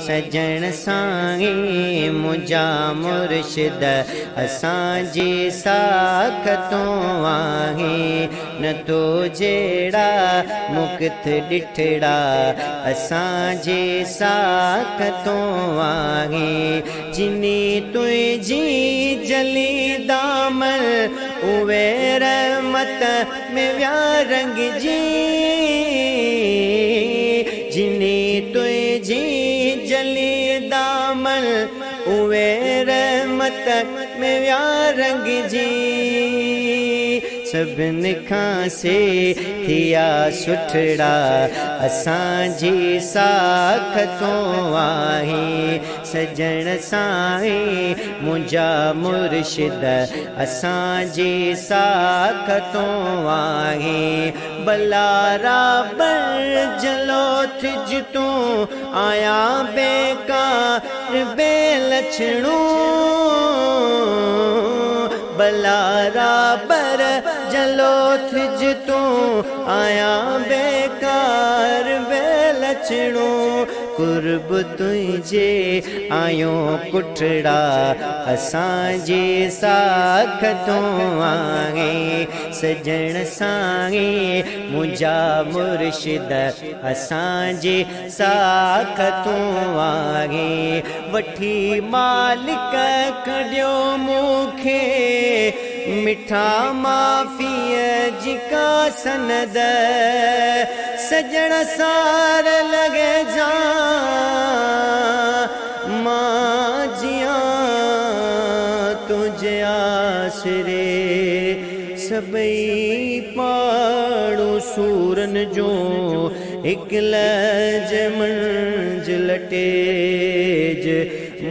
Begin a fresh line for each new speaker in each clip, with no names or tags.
सजण साईं मुंहिंजा मुर्शिद असांजी साख तो आहे न तो जहिड़ा मुक्त ॾिठड़ा असांजी साख तो आहे जिनी तुंहिंजी जली दामन उवे रहमत में विया रंग जी जिनी तुंहिंजी जली दामन उवे रहमत में विया रंग जी सभिनि खां से थिया सुठड़ा असांजी साख तो आहे सजण साईं मुंहिंजा मुर्शिद असांजी साख तो आहे बलारा बर जलो थिज तूं आया बेकार बेलछणू बलारा बर जलो थिज तूं आया बेकार बेलछणू कुर्ब तुंहिंजे आयो कुठड़ा असांजी साख तो आहे सजण साईं मुंहिंजा मुर्शिद असांजी साख तो आहे वठी मालिक कढियो मूंखे मिठा माफ़ीअ जी का सनद सजण सार लॻे जा मां जियां तुंहिंजे आसरे सभई पाड़ो सूरन जो हिकु लज मंजिल टेज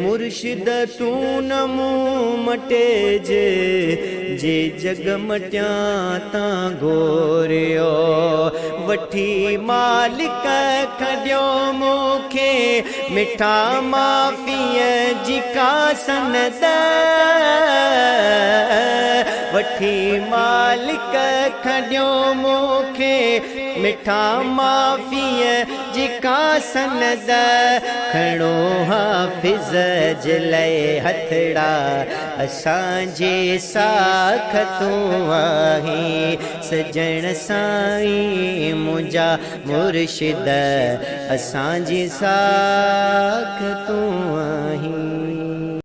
मुर्शिद तूं न मूं मटेज जे जग मटिया तां घोरियो वठी मालिक खडियो मूंखे मिठा माफ़ीअ जी का सनद वठी मालिक खडियो मूंखे मिठा माफ़ीअ जी का सनद खणो हाफ़िज़ जे लाइ हथड़ा असांजी साख तो आहे सजण साईं मुंहिंजा मुर्शिद असांजी साख तो आहे।